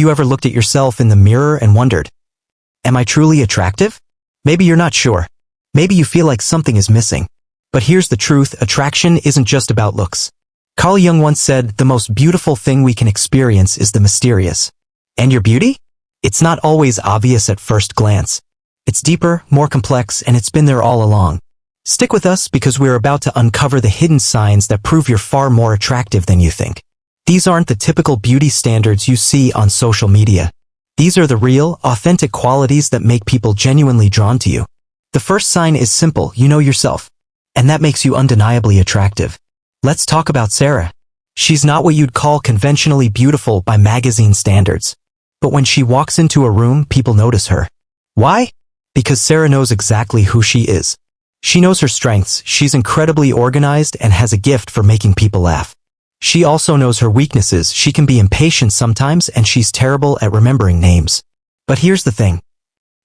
you ever looked at yourself in the mirror and wondered, am I truly attractive? Maybe you're not sure. Maybe you feel like something is missing. But here's the truth, attraction isn't just about looks. Carl Jung once said, the most beautiful thing we can experience is the mysterious. And your beauty? It's not always obvious at first glance. It's deeper, more complex, and it's been there all along. Stick with us because we're about to uncover the hidden signs that prove you're far more attractive than you think. These aren't the typical beauty standards you see on social media. These are the real, authentic qualities that make people genuinely drawn to you. The first sign is simple, you know yourself. And that makes you undeniably attractive. Let's talk about Sarah. She's not what you'd call conventionally beautiful by magazine standards. But when she walks into a room, people notice her. Why? Because Sarah knows exactly who she is. She knows her strengths, she's incredibly organized and has a gift for making people laugh. She also knows her weaknesses, she can be impatient sometimes and she's terrible at remembering names. But here's the thing.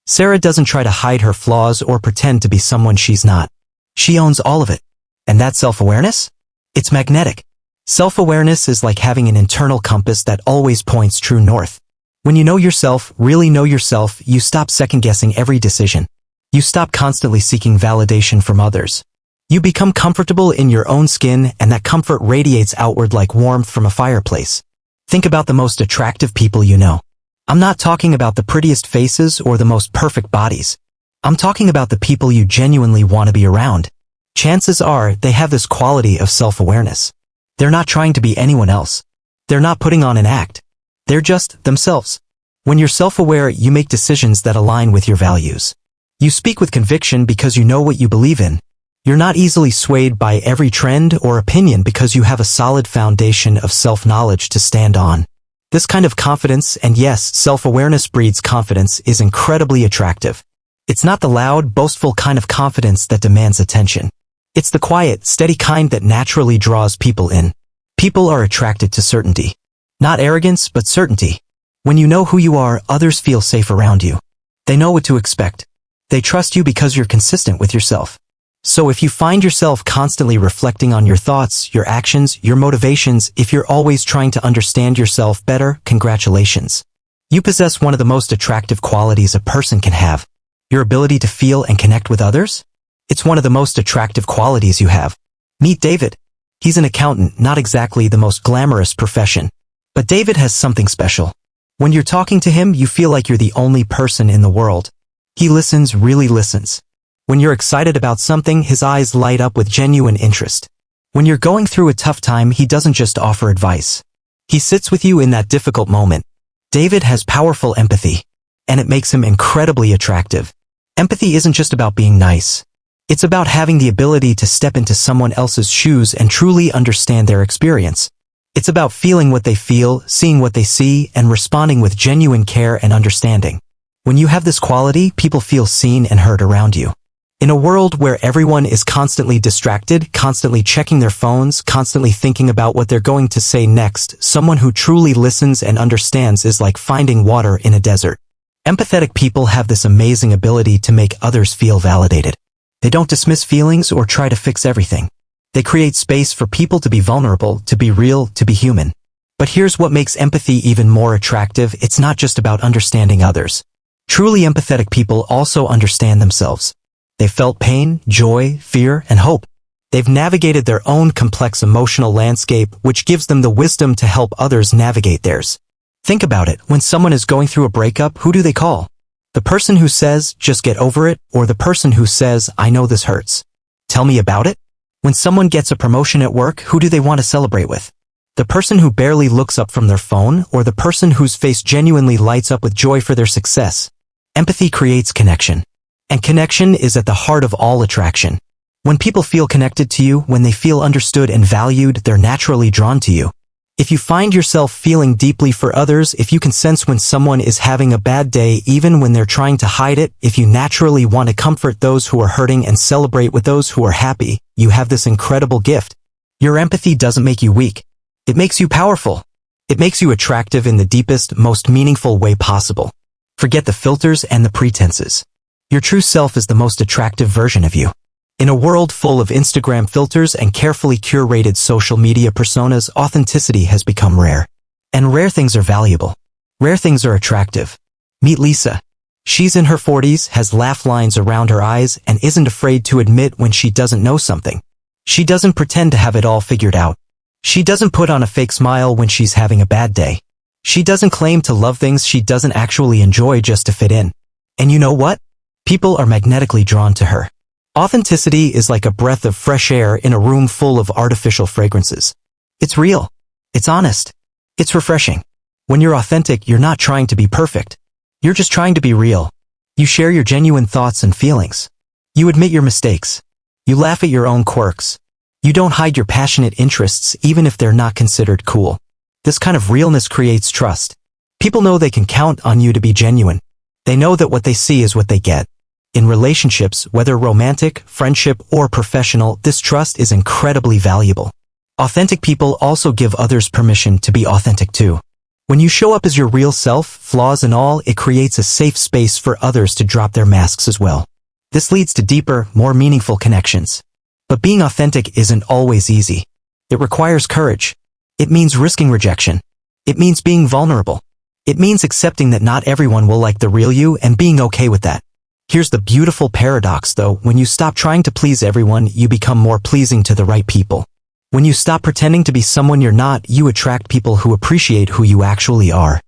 Sarah doesn't try to hide her flaws or pretend to be someone she's not. She owns all of it. And that self-awareness? It's magnetic. Self-awareness is like having an internal compass that always points true north. When you know yourself, really know yourself, you stop second-guessing every decision. You stop constantly seeking validation from others. You become comfortable in your own skin, and that comfort radiates outward like warmth from a fireplace. Think about the most attractive people you know. I'm not talking about the prettiest faces or the most perfect bodies. I'm talking about the people you genuinely want to be around. Chances are they have this quality of self-awareness. They're not trying to be anyone else. They're not putting on an act. They're just themselves. When you're self-aware, you make decisions that align with your values. You speak with conviction because you know what you believe in. You're not easily swayed by every trend or opinion because you have a solid foundation of self-knowledge to stand on. This kind of confidence, and yes, self-awareness breeds confidence, is incredibly attractive. It's not the loud, boastful kind of confidence that demands attention. It's the quiet, steady kind that naturally draws people in. People are attracted to certainty. Not arrogance, but certainty. When you know who you are, others feel safe around you. They know what to expect. They trust you because you're consistent with yourself. So if you find yourself constantly reflecting on your thoughts, your actions, your motivations, if you're always trying to understand yourself better, congratulations. You possess one of the most attractive qualities a person can have. Your ability to feel and connect with others? It's one of the most attractive qualities you have. Meet David. He's an accountant, not exactly the most glamorous profession. But David has something special. When you're talking to him, you feel like you're the only person in the world. He listens, really listens. When you're excited about something, his eyes light up with genuine interest. When you're going through a tough time, he doesn't just offer advice. He sits with you in that difficult moment. David has powerful empathy. And it makes him incredibly attractive. Empathy isn't just about being nice. It's about having the ability to step into someone else's shoes and truly understand their experience. It's about feeling what they feel, seeing what they see, and responding with genuine care and understanding. When you have this quality, people feel seen and heard around you. In a world where everyone is constantly distracted, constantly checking their phones, constantly thinking about what they're going to say next, someone who truly listens and understands is like finding water in a desert. Empathetic people have this amazing ability to make others feel validated. They don't dismiss feelings or try to fix everything. They create space for people to be vulnerable, to be real, to be human. But here's what makes empathy even more attractive. It's not just about understanding others. Truly empathetic people also understand themselves. They've felt pain, joy, fear, and hope. They've navigated their own complex emotional landscape, which gives them the wisdom to help others navigate theirs. Think about it. When someone is going through a breakup, who do they call? The person who says, just get over it, or the person who says, I know this hurts. Tell me about it? When someone gets a promotion at work, who do they want to celebrate with? The person who barely looks up from their phone, or the person whose face genuinely lights up with joy for their success? Empathy creates connection. And connection is at the heart of all attraction. When people feel connected to you, when they feel understood and valued, they're naturally drawn to you. If you find yourself feeling deeply for others, if you can sense when someone is having a bad day even when they're trying to hide it, if you naturally want to comfort those who are hurting and celebrate with those who are happy, you have this incredible gift. Your empathy doesn't make you weak. It makes you powerful. It makes you attractive in the deepest, most meaningful way possible. Forget the filters and the pretenses. Your true self is the most attractive version of you. In a world full of Instagram filters and carefully curated social media personas, authenticity has become rare. And rare things are valuable. Rare things are attractive. Meet Lisa. She's in her 40s, has laugh lines around her eyes, and isn't afraid to admit when she doesn't know something. She doesn't pretend to have it all figured out. She doesn't put on a fake smile when she's having a bad day. She doesn't claim to love things she doesn't actually enjoy just to fit in. And you know what? People are magnetically drawn to her. Authenticity is like a breath of fresh air in a room full of artificial fragrances. It's real. It's honest. It's refreshing. When you're authentic, you're not trying to be perfect. You're just trying to be real. You share your genuine thoughts and feelings. You admit your mistakes. You laugh at your own quirks. You don't hide your passionate interests even if they're not considered cool. This kind of realness creates trust. People know they can count on you to be genuine. They know that what they see is what they get. In relationships, whether romantic, friendship, or professional, this trust is incredibly valuable. Authentic people also give others permission to be authentic too. When you show up as your real self, flaws and all, it creates a safe space for others to drop their masks as well. This leads to deeper, more meaningful connections. But being authentic isn't always easy. It requires courage. It means risking rejection. It means being vulnerable. It means accepting that not everyone will like the real you and being okay with that. Here's the beautiful paradox though, when you stop trying to please everyone, you become more pleasing to the right people. When you stop pretending to be someone you're not, you attract people who appreciate who you actually are.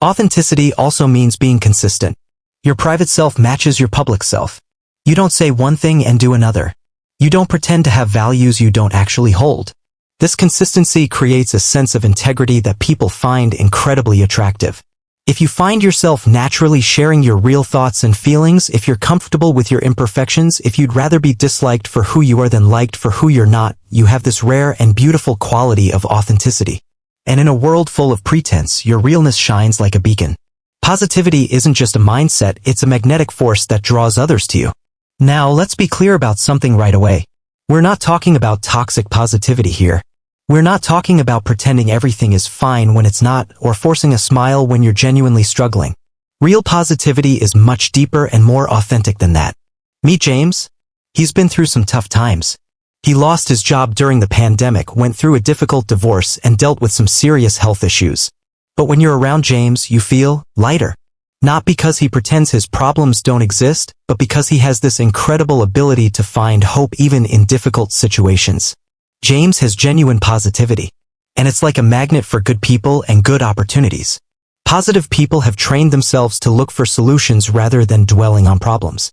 Authenticity also means being consistent. Your private self matches your public self. You don't say one thing and do another. You don't pretend to have values you don't actually hold. This consistency creates a sense of integrity that people find incredibly attractive. If you find yourself naturally sharing your real thoughts and feelings, if you're comfortable with your imperfections, if you'd rather be disliked for who you are than liked for who you're not, you have this rare and beautiful quality of authenticity. And in a world full of pretense, your realness shines like a beacon. Positivity isn't just a mindset, it's a magnetic force that draws others to you. Now, let's be clear about something right away. We're not talking about toxic positivity here. We're not talking about pretending everything is fine when it's not, or forcing a smile when you're genuinely struggling. Real positivity is much deeper and more authentic than that. Meet James. He's been through some tough times. He lost his job during the pandemic, went through a difficult divorce, and dealt with some serious health issues. But when you're around James, you feel lighter. Not because he pretends his problems don't exist, but because he has this incredible ability to find hope even in difficult situations. James has genuine positivity, and it's like a magnet for good people and good opportunities. Positive people have trained themselves to look for solutions rather than dwelling on problems.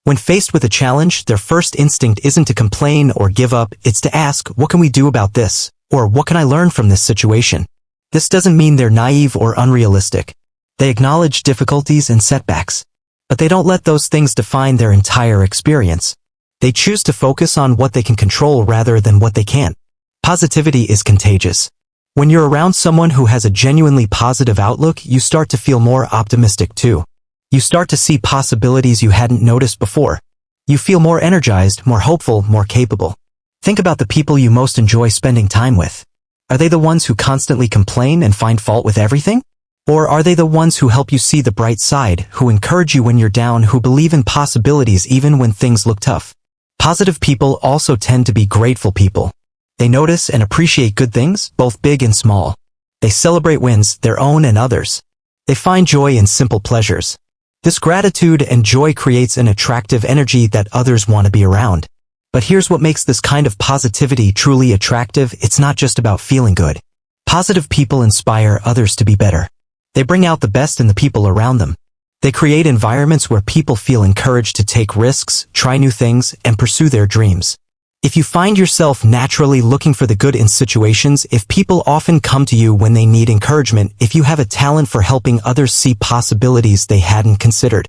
When faced with a challenge, their first instinct isn't to complain or give up, it's to ask, what can we do about this? Or what can I learn from this situation? This doesn't mean they're naive or unrealistic. They acknowledge difficulties and setbacks, but they don't let those things define their entire experience. They choose to focus on what they can control rather than what they can't. Positivity is contagious. When you're around someone who has a genuinely positive outlook, you start to feel more optimistic too. You start to see possibilities you hadn't noticed before. You feel more energized, more hopeful, more capable. Think about the people you most enjoy spending time with. Are they the ones who constantly complain and find fault with everything? Or are they the ones who help you see the bright side, who encourage you when you're down, who believe in possibilities even when things look tough? Positive people also tend to be grateful people. They notice and appreciate good things, both big and small. They celebrate wins, their own and others. They find joy in simple pleasures. This gratitude and joy creates an attractive energy that others want to be around. But here's what makes this kind of positivity truly attractive. It's not just about feeling good. Positive people inspire others to be better. They bring out the best in the people around them. They create environments where people feel encouraged to take risks, try new things, and pursue their dreams. If you find yourself naturally looking for the good in situations, if people often come to you when they need encouragement, if you have a talent for helping others see possibilities they hadn't considered,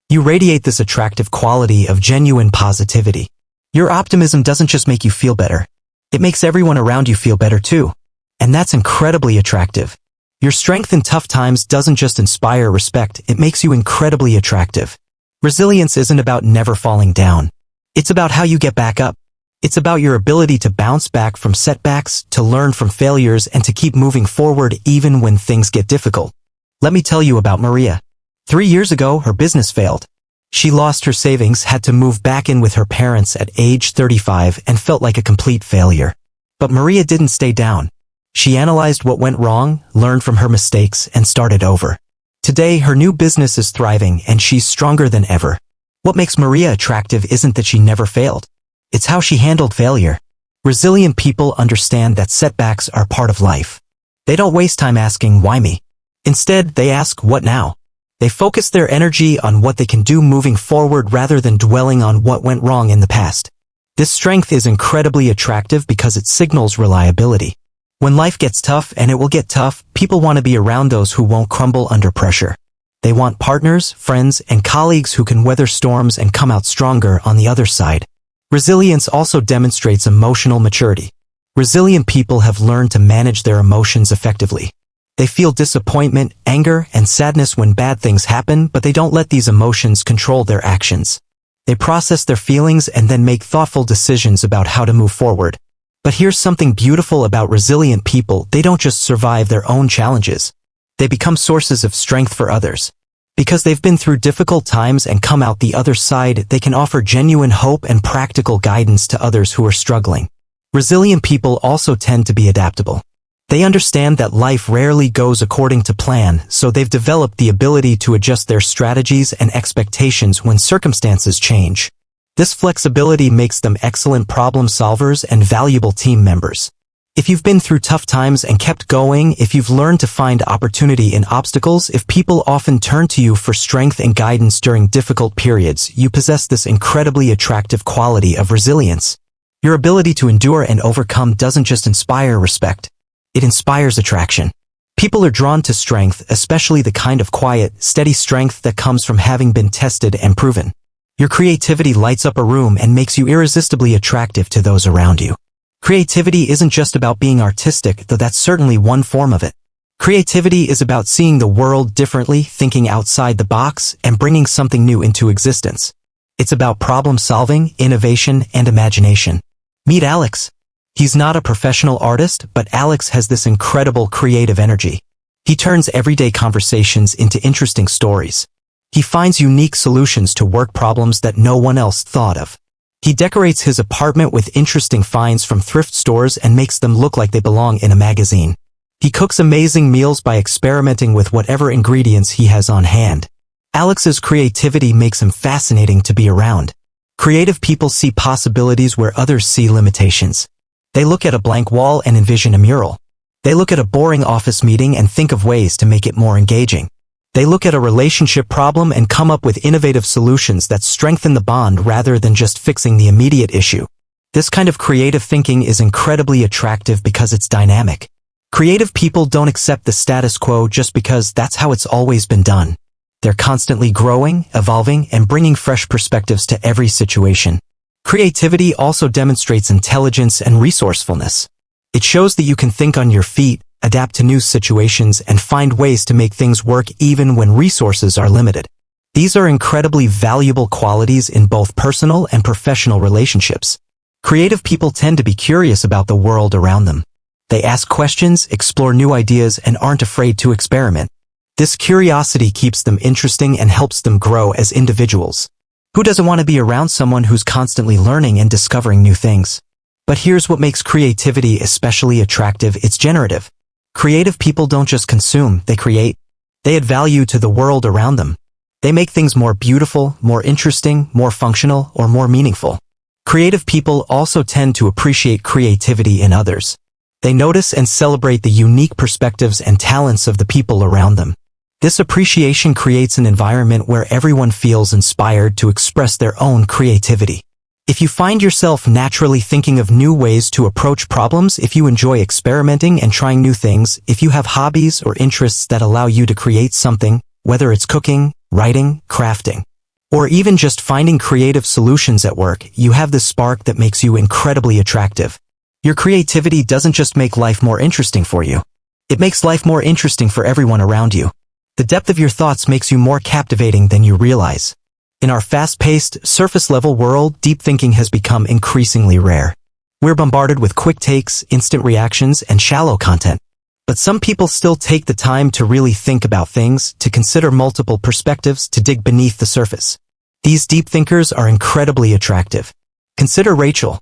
you radiate this attractive quality of genuine positivity. Your optimism doesn't just make you feel better. It makes everyone around you feel better too. And that's incredibly attractive. Your strength in tough times doesn't just inspire respect, it makes you incredibly attractive. Resilience isn't about never falling down. It's about how you get back up. It's about your ability to bounce back from setbacks, to learn from failures, and to keep moving forward even when things get difficult. Let me tell you about Maria. 3 years ago, her business failed. She lost her savings, had to move back in with her parents at age 35, and felt like a complete failure. But Maria didn't stay down. She analyzed what went wrong, learned from her mistakes, and started over. Today, her new business is thriving and she's stronger than ever. What makes Maria attractive isn't that she never failed. It's how she handled failure. Resilient people understand that setbacks are part of life. They don't waste time asking, why me? Instead, they ask, what now? They focus their energy on what they can do moving forward rather than dwelling on what went wrong in the past. This strength is incredibly attractive because it signals reliability. When life gets tough, and it will get tough, people want to be around those who won't crumble under pressure. They want partners, friends, and colleagues who can weather storms and come out stronger on the other side. Resilience also demonstrates emotional maturity. Resilient people have learned to manage their emotions effectively. They feel disappointment, anger, and sadness when bad things happen, but they don't let these emotions control their actions. They process their feelings and then make thoughtful decisions about how to move forward. But here's something beautiful about resilient people: they don't just survive their own challenges. They become sources of strength for others. Because they've been through difficult times and come out the other side, they can offer genuine hope and practical guidance to others who are struggling. Resilient people also tend to be adaptable. They understand that life rarely goes according to plan, so they've developed the ability to adjust their strategies and expectations when circumstances change. This flexibility makes them excellent problem solvers and valuable team members. If you've been through tough times and kept going, if you've learned to find opportunity in obstacles, if people often turn to you for strength and guidance during difficult periods, you possess this incredibly attractive quality of resilience. Your ability to endure and overcome doesn't just inspire respect. It inspires attraction. People are drawn to strength, especially the kind of quiet, steady strength that comes from having been tested and proven. Your creativity lights up a room and makes you irresistibly attractive to those around you. Creativity isn't just about being artistic, though that's certainly one form of it. Creativity is about seeing the world differently, thinking outside the box, and bringing something new into existence. It's about problem solving, innovation, and imagination. Meet Alex. He's not a professional artist, but Alex has this incredible creative energy. He turns everyday conversations into interesting stories. He finds unique solutions to work problems that no one else thought of. He decorates his apartment with interesting finds from thrift stores and makes them look like they belong in a magazine. He cooks amazing meals by experimenting with whatever ingredients he has on hand. Alex's creativity makes him fascinating to be around. Creative people see possibilities where others see limitations. They look at a blank wall and envision a mural. They look at a boring office meeting and think of ways to make it more engaging. They look at a relationship problem and come up with innovative solutions that strengthen the bond rather than just fixing the immediate issue. This kind of creative thinking is incredibly attractive because it's dynamic. Creative people don't accept the status quo just because that's how it's always been done. They're constantly growing, evolving, and bringing fresh perspectives to every situation. Creativity also demonstrates intelligence and resourcefulness. It shows that you can think on your feet, adapt to new situations, and find ways to make things work even when resources are limited. These are incredibly valuable qualities in both personal and professional relationships. Creative people tend to be curious about the world around them. They ask questions, explore new ideas, and aren't afraid to experiment. This curiosity keeps them interesting and helps them grow as individuals. Who doesn't want to be around someone who's constantly learning and discovering new things? But here's what makes creativity especially attractive: it's generative. Creative people don't just consume, they create. They add value to the world around them. They make things more beautiful, more interesting, more functional, or more meaningful. Creative people also tend to appreciate creativity in others. They notice and celebrate the unique perspectives and talents of the people around them. This appreciation creates an environment where everyone feels inspired to express their own creativity. If you find yourself naturally thinking of new ways to approach problems, if you enjoy experimenting and trying new things, if you have hobbies or interests that allow you to create something, whether it's cooking, writing, crafting, or even just finding creative solutions at work, you have this spark that makes you incredibly attractive. Your creativity doesn't just make life more interesting for you. It makes life more interesting for everyone around you. The depth of your thoughts makes you more captivating than you realize. In our fast-paced, surface-level world, deep thinking has become increasingly rare. We're bombarded with quick takes, instant reactions, and shallow content. But some people still take the time to really think about things, to consider multiple perspectives, to dig beneath the surface. These deep thinkers are incredibly attractive. Consider Rachel.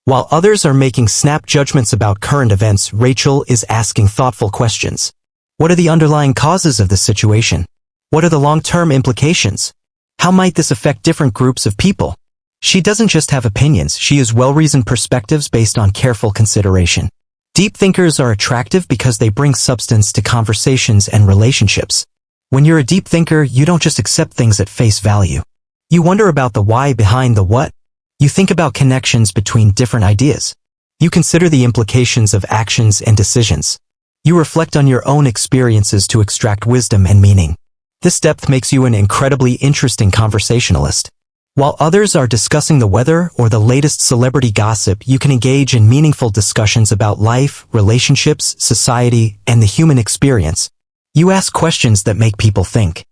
While others are making snap judgments about current events, Rachel is asking thoughtful questions. What are the underlying causes of this situation? What are the long-term implications? How might this affect different groups of people? She doesn't just have opinions, she has well-reasoned perspectives based on careful consideration. Deep thinkers are attractive because they bring substance to conversations and relationships. When you're a deep thinker, you don't just accept things at face value. You wonder about the why behind the what. You think about connections between different ideas. You consider the implications of actions and decisions. You reflect on your own experiences to extract wisdom and meaning. This depth makes you an incredibly interesting conversationalist. While others are discussing the weather or the latest celebrity gossip, you can engage in meaningful discussions about life, relationships, society, and the human experience. You ask questions that make people think.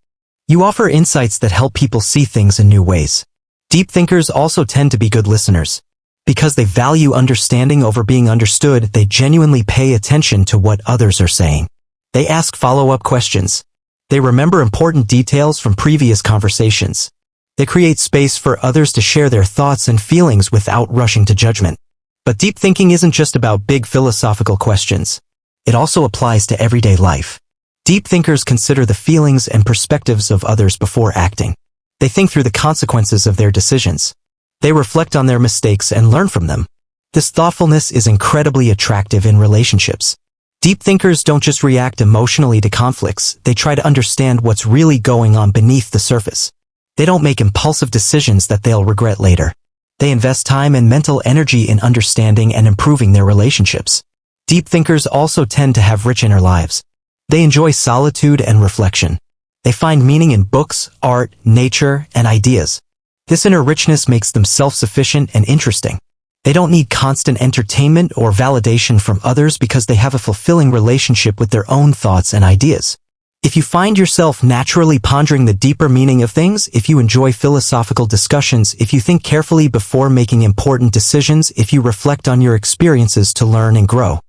You offer insights that help people see things in new ways. Deep thinkers also tend to be good listeners. Because they value understanding over being understood, they genuinely pay attention to what others are saying. They ask follow-up questions. They remember important details from previous conversations. They create space for others to share their thoughts and feelings without rushing to judgment. But deep thinking isn't just about big philosophical questions. It also applies to everyday life. Deep thinkers consider the feelings and perspectives of others before acting. They think through the consequences of their decisions. They reflect on their mistakes and learn from them. This thoughtfulness is incredibly attractive in relationships. Deep thinkers don't just react emotionally to conflicts, they try to understand what's really going on beneath the surface. They don't make impulsive decisions that they'll regret later. They invest time and mental energy in understanding and improving their relationships. Deep thinkers also tend to have rich inner lives. They enjoy solitude and reflection. They find meaning in books, art, nature, and ideas. This inner richness makes them self-sufficient and interesting. They don't need constant entertainment or validation from others because they have a fulfilling relationship with their own thoughts and ideas. If you find yourself naturally pondering the deeper meaning of things, if you enjoy philosophical discussions, if you think carefully before making important decisions, if you reflect on your experiences to learn and grow,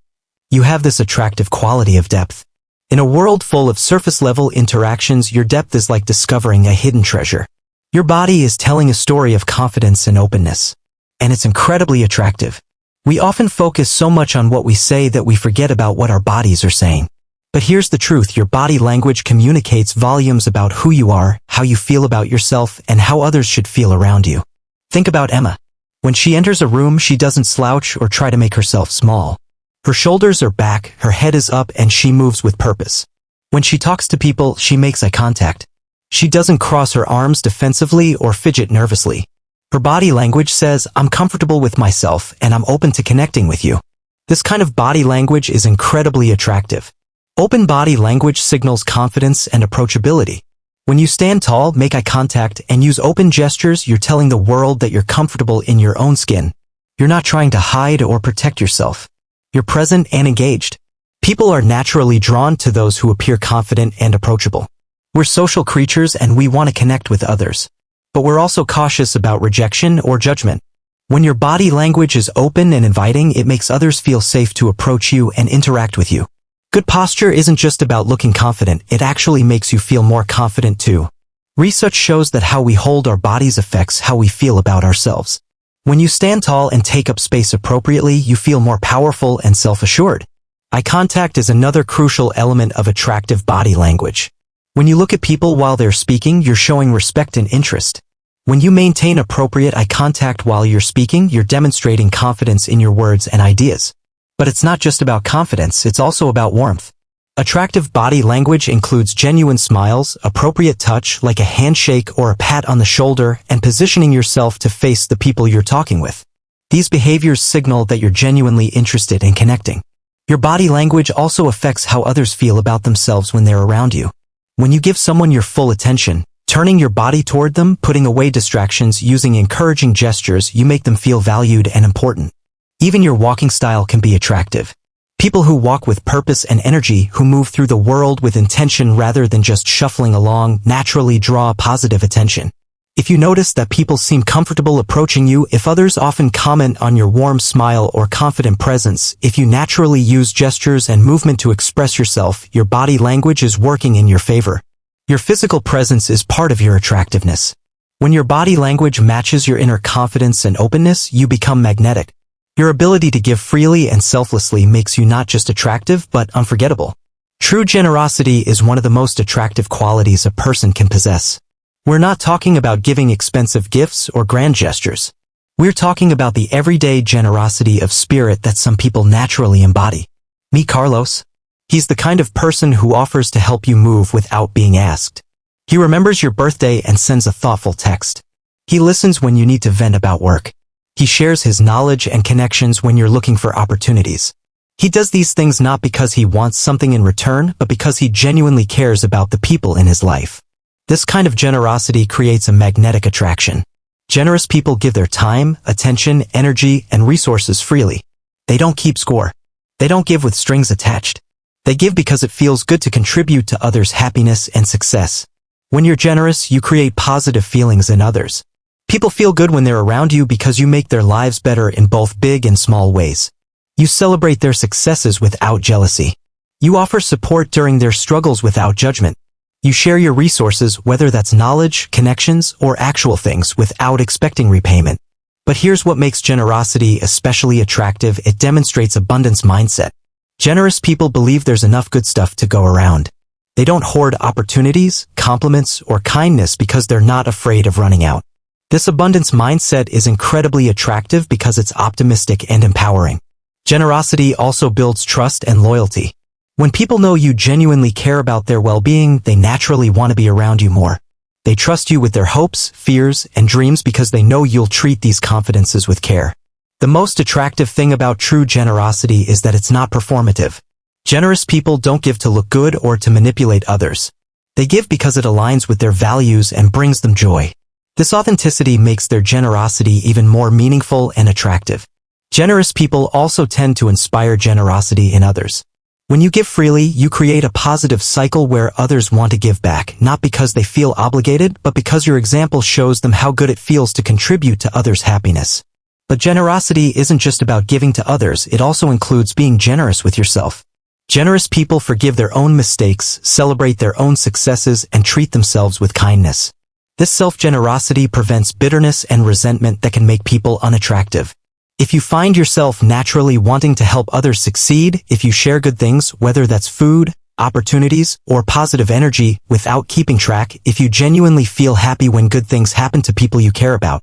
you have this attractive quality of depth. In a world full of surface-level interactions, your depth is like discovering a hidden treasure. Your body is telling a story of confidence and openness. And it's incredibly attractive. We often focus so much on what we say that we forget about what our bodies are saying. But here's the truth, your body language communicates volumes about who you are, how you feel about yourself, and how others should feel around you. Think about Emma. When she enters a room, she doesn't slouch or try to make herself small. Her shoulders are back, her head is up, and she moves with purpose. When she talks to people, she makes eye contact. She doesn't cross her arms defensively or fidget nervously. Her body language says, I'm comfortable with myself and I'm open to connecting with you. This kind of body language is incredibly attractive. Open body language signals confidence and approachability. When you stand tall, make eye contact, and use open gestures, you're telling the world that you're comfortable in your own skin. You're not trying to hide or protect yourself. You're present and engaged. People are naturally drawn to those who appear confident and approachable. We're social creatures and we want to connect with others. But we're also cautious about rejection or judgment. When your body language is open and inviting, it makes others feel safe to approach you and interact with you. Good posture isn't just about looking confident, it actually makes you feel more confident too. Research shows that how we hold our bodies affects how we feel about ourselves. When you stand tall and take up space appropriately, you feel more powerful and self-assured. Eye contact is another crucial element of attractive body language. When you look at people while they're speaking, you're showing respect and interest. When you maintain appropriate eye contact while you're speaking, you're demonstrating confidence in your words and ideas. But it's not just about confidence, it's also about warmth. Attractive body language includes genuine smiles, appropriate touch like a handshake or a pat on the shoulder, and positioning yourself to face the people you're talking with. These behaviors signal that you're genuinely interested in connecting. Your body language also affects how others feel about themselves when they're around you. When you give someone your full attention, turning your body toward them, putting away distractions, using encouraging gestures, you make them feel valued and important. Even your walking style can be attractive. People who walk with purpose and energy, who move through the world with intention rather than just shuffling along, naturally draw positive attention. If you notice that people seem comfortable approaching you, if others often comment on your warm smile or confident presence, if you naturally use gestures and movement to express yourself, your body language is working in your favor. Your physical presence is part of your attractiveness. When your body language matches your inner confidence and openness, you become magnetic. Your ability to give freely and selflessly makes you not just attractive but unforgettable. True generosity is one of the most attractive qualities a person can possess. We're not talking about giving expensive gifts or grand gestures. We're talking about the everyday generosity of spirit that some people naturally embody. Meet Carlos. He's the kind of person who offers to help you move without being asked. He remembers your birthday and sends a thoughtful text. He listens when you need to vent about work. He shares his knowledge and connections when you're looking for opportunities. He does these things not because he wants something in return, but because he genuinely cares about the people in his life. This kind of generosity creates a magnetic attraction. Generous people give their time, attention, energy, and resources freely. They don't keep score. They don't give with strings attached. They give because it feels good to contribute to others' happiness and success. When you're generous, you create positive feelings in others. People feel good when they're around you because you make their lives better in both big and small ways. You celebrate their successes without jealousy. You offer support during their struggles without judgment. You share your resources, whether that's knowledge, connections, or actual things, without expecting repayment. But here's what makes generosity especially attractive: it demonstrates abundance mindset. Generous people believe there's enough good stuff to go around. They don't hoard opportunities, compliments, or kindness because they're not afraid of running out. This abundance mindset is incredibly attractive because it's optimistic and empowering. Generosity also builds trust and loyalty. When people know you genuinely care about their well-being, they naturally want to be around you more. They trust you with their hopes, fears, and dreams because they know you'll treat these confidences with care. The most attractive thing about true generosity is that it's not performative. Generous people don't give to look good or to manipulate others. They give because it aligns with their values and brings them joy. This authenticity makes their generosity even more meaningful and attractive. Generous people also tend to inspire generosity in others. When you give freely, you create a positive cycle where others want to give back, not because they feel obligated, but because your example shows them how good it feels to contribute to others' happiness. But generosity isn't just about giving to others, it also includes being generous with yourself. Generous people forgive their own mistakes, celebrate their own successes, and treat themselves with kindness. This self-generosity prevents bitterness and resentment that can make people unattractive. If you find yourself naturally wanting to help others succeed, if you share good things, whether that's food, opportunities, or positive energy, without keeping track, if you genuinely feel happy when good things happen to people you care about,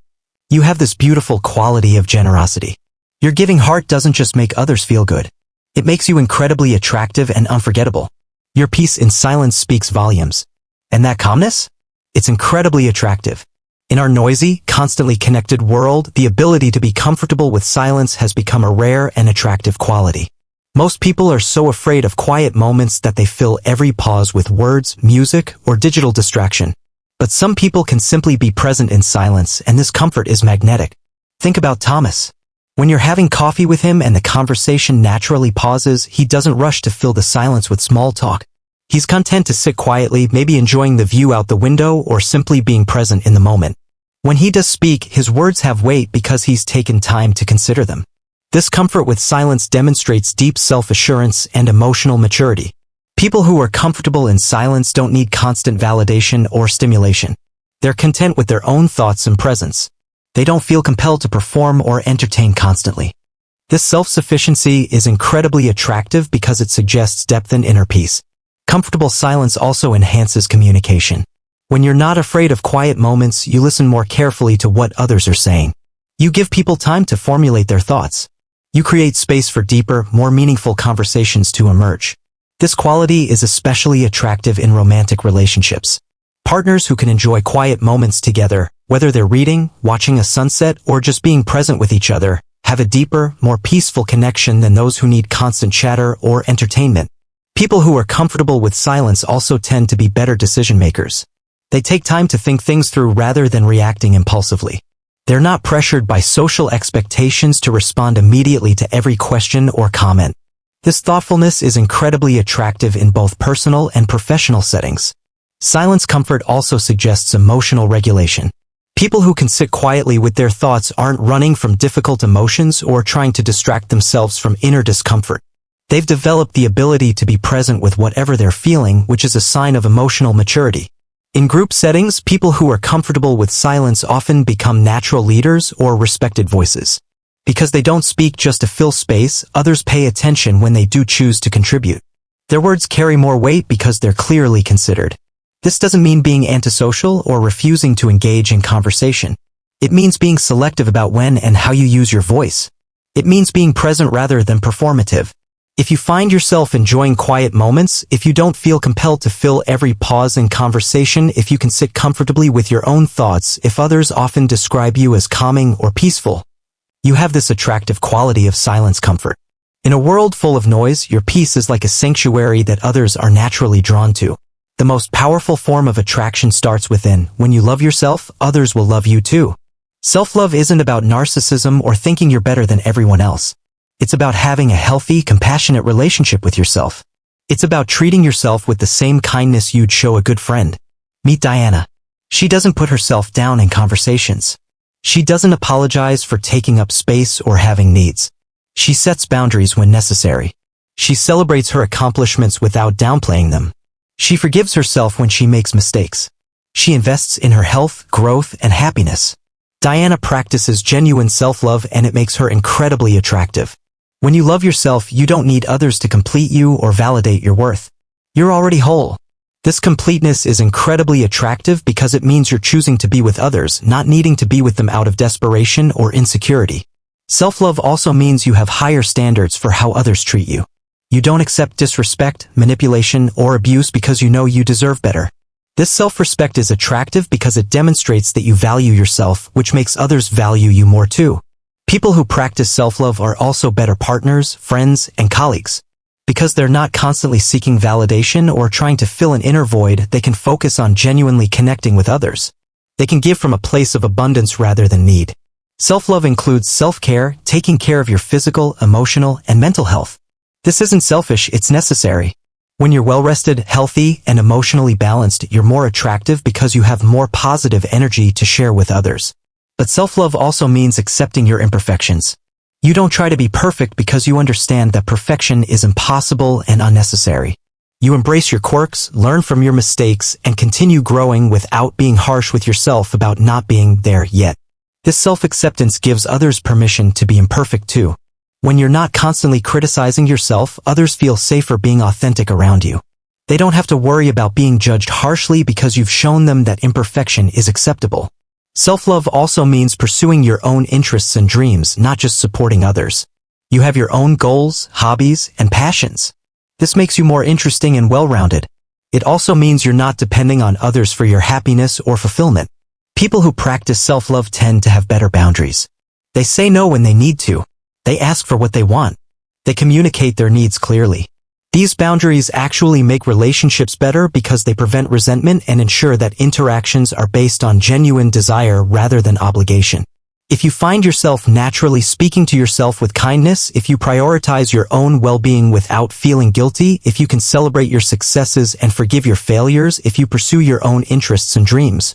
you have this beautiful quality of generosity. Your giving heart doesn't just make others feel good. It makes you incredibly attractive and unforgettable. Your peace in silence speaks volumes. And that calmness? It's incredibly attractive. In our noisy, constantly connected world, the ability to be comfortable with silence has become a rare and attractive quality. Most people are so afraid of quiet moments that they fill every pause with words, music, or digital distraction. But some people can simply be present in silence, and this comfort is magnetic. Think about Thomas. When you're having coffee with him and the conversation naturally pauses, he doesn't rush to fill the silence with small talk. He's content to sit quietly, maybe enjoying the view out the window or simply being present in the moment. When he does speak, his words have weight because he's taken time to consider them. This comfort with silence demonstrates deep self-assurance and emotional maturity. People who are comfortable in silence don't need constant validation or stimulation. They're content with their own thoughts and presence. They don't feel compelled to perform or entertain constantly. This self-sufficiency is incredibly attractive because it suggests depth and inner peace. Comfortable silence also enhances communication. When you're not afraid of quiet moments, you listen more carefully to what others are saying. You give people time to formulate their thoughts. You create space for deeper, more meaningful conversations to emerge. This quality is especially attractive in romantic relationships. Partners who can enjoy quiet moments together, whether they're reading, watching a sunset, or just being present with each other, have a deeper, more peaceful connection than those who need constant chatter or entertainment. People who are comfortable with silence also tend to be better decision-makers. They take time to think things through rather than reacting impulsively. They're not pressured by social expectations to respond immediately to every question or comment. This thoughtfulness is incredibly attractive in both personal and professional settings. Silence comfort also suggests emotional regulation. People who can sit quietly with their thoughts aren't running from difficult emotions or trying to distract themselves from inner discomfort. They've developed the ability to be present with whatever they're feeling, which is a sign of emotional maturity. In group settings, people who are comfortable with silence often become natural leaders or respected voices. Because they don't speak just to fill space, others pay attention when they do choose to contribute. Their words carry more weight because they're clearly considered. This doesn't mean being antisocial or refusing to engage in conversation. It means being selective about when and how you use your voice. It means being present rather than performative. If you find yourself enjoying quiet moments, if you don't feel compelled to fill every pause in conversation, if you can sit comfortably with your own thoughts, if others often describe you as calming or peaceful, you have this attractive quality of silence comfort. In a world full of noise, your peace is like a sanctuary that others are naturally drawn to. The most powerful form of attraction starts within. When you love yourself, others will love you too. Self-love isn't about narcissism or thinking you're better than everyone else. It's about having a healthy, compassionate relationship with yourself. It's about treating yourself with the same kindness you'd show a good friend. Meet Diana. She doesn't put herself down in conversations. She doesn't apologize for taking up space or having needs. She sets boundaries when necessary. She celebrates her accomplishments without downplaying them. She forgives herself when she makes mistakes. She invests in her health, growth, and happiness. Diana practices genuine self-love, and it makes her incredibly attractive. When you love yourself, you don't need others to complete you or validate your worth. You're already whole. This completeness is incredibly attractive because it means you're choosing to be with others, not needing to be with them out of desperation or insecurity. Self-love also means you have higher standards for how others treat you. You don't accept disrespect, manipulation, or abuse because you know you deserve better. This self-respect is attractive because it demonstrates that you value yourself, which makes others value you more too. People who practice self-love are also better partners, friends, and colleagues. Because they're not constantly seeking validation or trying to fill an inner void, they can focus on genuinely connecting with others. They can give from a place of abundance rather than need. Self-love includes self-care, taking care of your physical, emotional, and mental health. This isn't selfish, it's necessary. When you're well-rested, healthy, and emotionally balanced, you're more attractive because you have more positive energy to share with others. But self-love also means accepting your imperfections. You don't try to be perfect because you understand that perfection is impossible and unnecessary. You embrace your quirks, learn from your mistakes, and continue growing without being harsh with yourself about not being there yet. This self-acceptance gives others permission to be imperfect too. When you're not constantly criticizing yourself, others feel safer being authentic around you. They don't have to worry about being judged harshly because you've shown them that imperfection is acceptable. Self-love also means pursuing your own interests and dreams, not just supporting others. You have your own goals, hobbies, and passions. This makes you more interesting and well-rounded. It also means you're not depending on others for your happiness or fulfillment. People who practice self-love tend to have better boundaries. They say no when they need to. They ask for what they want. They communicate their needs clearly. These boundaries actually make relationships better because they prevent resentment and ensure that interactions are based on genuine desire rather than obligation. If you find yourself naturally speaking to yourself with kindness, if you prioritize your own well-being without feeling guilty, if you can celebrate your successes and forgive your failures, if you pursue your own interests and dreams,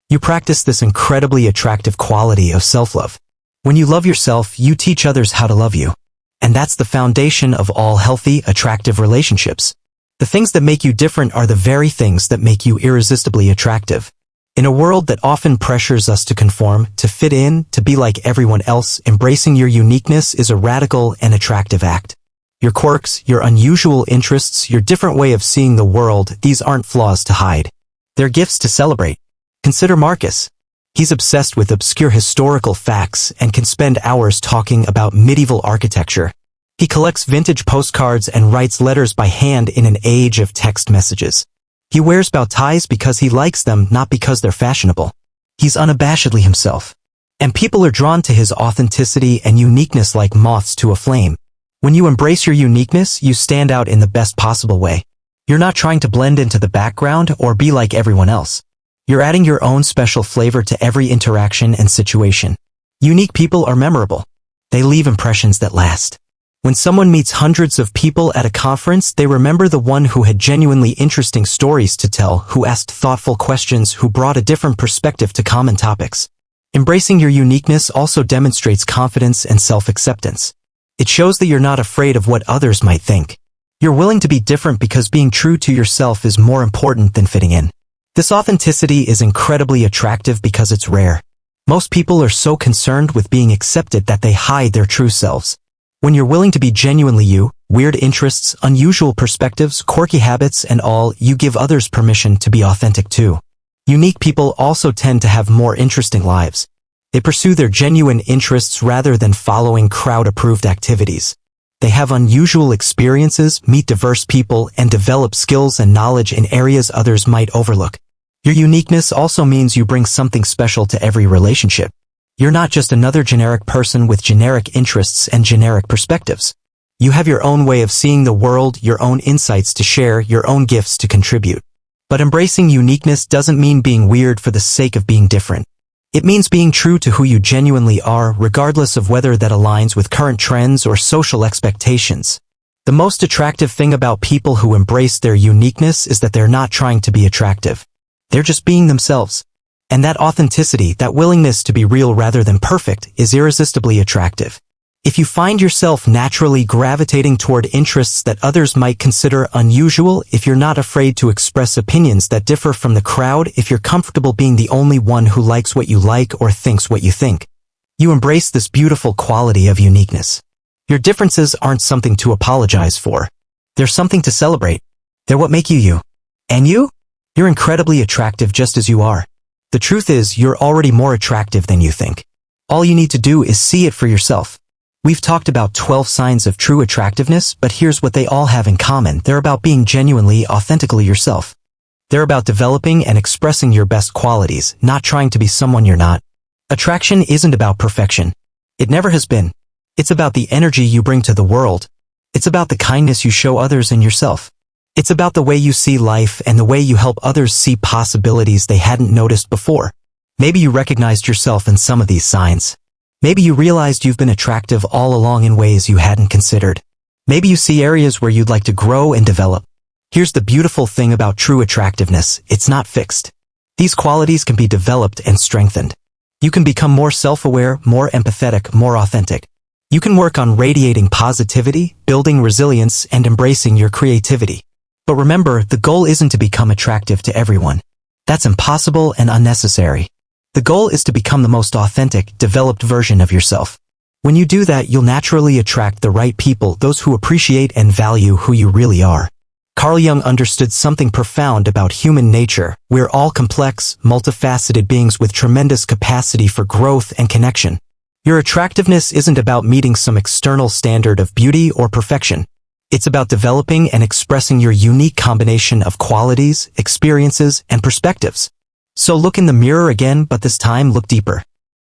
you practice this incredibly attractive quality of self-love. When you love yourself, you teach others how to love you. And that's the foundation of all healthy, attractive relationships. The things that make you different are the very things that make you irresistibly attractive. In a world that often pressures us to conform, to fit in, to be like everyone else, embracing your uniqueness is a radical and attractive act. Your quirks, your unusual interests, your different way of seeing the world, these aren't flaws to hide. They're gifts to celebrate. Consider Marcus. He's obsessed with obscure historical facts and can spend hours talking about medieval architecture. He collects vintage postcards and writes letters by hand in an age of text messages. He wears bow ties because he likes them, not because they're fashionable. He's unabashedly himself. And people are drawn to his authenticity and uniqueness like moths to a flame. When you embrace your uniqueness, you stand out in the best possible way. You're not trying to blend into the background or be like everyone else. You're adding your own special flavor to every interaction and situation. Unique people are memorable. They leave impressions that last. When someone meets hundreds of people at a conference, they remember the one who had genuinely interesting stories to tell, who asked thoughtful questions, who brought a different perspective to common topics. Embracing your uniqueness also demonstrates confidence and self-acceptance. It shows that you're not afraid of what others might think. You're willing to be different because being true to yourself is more important than fitting in. This authenticity is incredibly attractive because it's rare. Most people are so concerned with being accepted that they hide their true selves. When you're willing to be genuinely you, weird interests, unusual perspectives, quirky habits, and all, you give others permission to be authentic too. Unique people also tend to have more interesting lives. They pursue their genuine interests rather than following crowd-approved activities. They have unusual experiences, meet diverse people, and develop skills and knowledge in areas others might overlook. Your uniqueness also means you bring something special to every relationship. You're not just another generic person with generic interests and generic perspectives. You have your own way of seeing the world, your own insights to share, your own gifts to contribute. But embracing uniqueness doesn't mean being weird for the sake of being different. It means being true to who you genuinely are, regardless of whether that aligns with current trends or social expectations. The most attractive thing about people who embrace their uniqueness is that they're not trying to be attractive. They're just being themselves. And that authenticity, that willingness to be real rather than perfect, is irresistibly attractive. If you find yourself naturally gravitating toward interests that others might consider unusual, if you're not afraid to express opinions that differ from the crowd, if you're comfortable being the only one who likes what you like or thinks what you think, you embrace this beautiful quality of uniqueness. Your differences aren't something to apologize for. They're something to celebrate. They're what make you you. And you? You're incredibly attractive just as you are. The truth is, you're already more attractive than you think. All you need to do is see it for yourself. We've talked about 12 signs of true attractiveness, but here's what they all have in common. They're about being genuinely, authentically yourself. They're about developing and expressing your best qualities, not trying to be someone you're not. Attraction isn't about perfection. It never has been. It's about the energy you bring to the world. It's about the kindness you show others and yourself. It's about the way you see life and the way you help others see possibilities they hadn't noticed before. Maybe you recognized yourself in some of these signs. Maybe you realized you've been attractive all along in ways you hadn't considered. Maybe you see areas where you'd like to grow and develop. Here's the beautiful thing about true attractiveness: it's not fixed. These qualities can be developed and strengthened. You can become more self-aware, more empathetic, more authentic. You can work on radiating positivity, building resilience, and embracing your creativity. But remember, the goal isn't to become attractive to everyone. That's impossible and unnecessary. The goal is to become the most authentic, developed version of yourself. When you do that, you'll naturally attract the right people, those who appreciate and value who you really are. Carl Jung understood something profound about human nature. We're all complex, multifaceted beings with tremendous capacity for growth and connection. Your attractiveness isn't about meeting some external standard of beauty or perfection. It's about developing and expressing your unique combination of qualities, experiences, and perspectives. So look in the mirror again, but this time look deeper.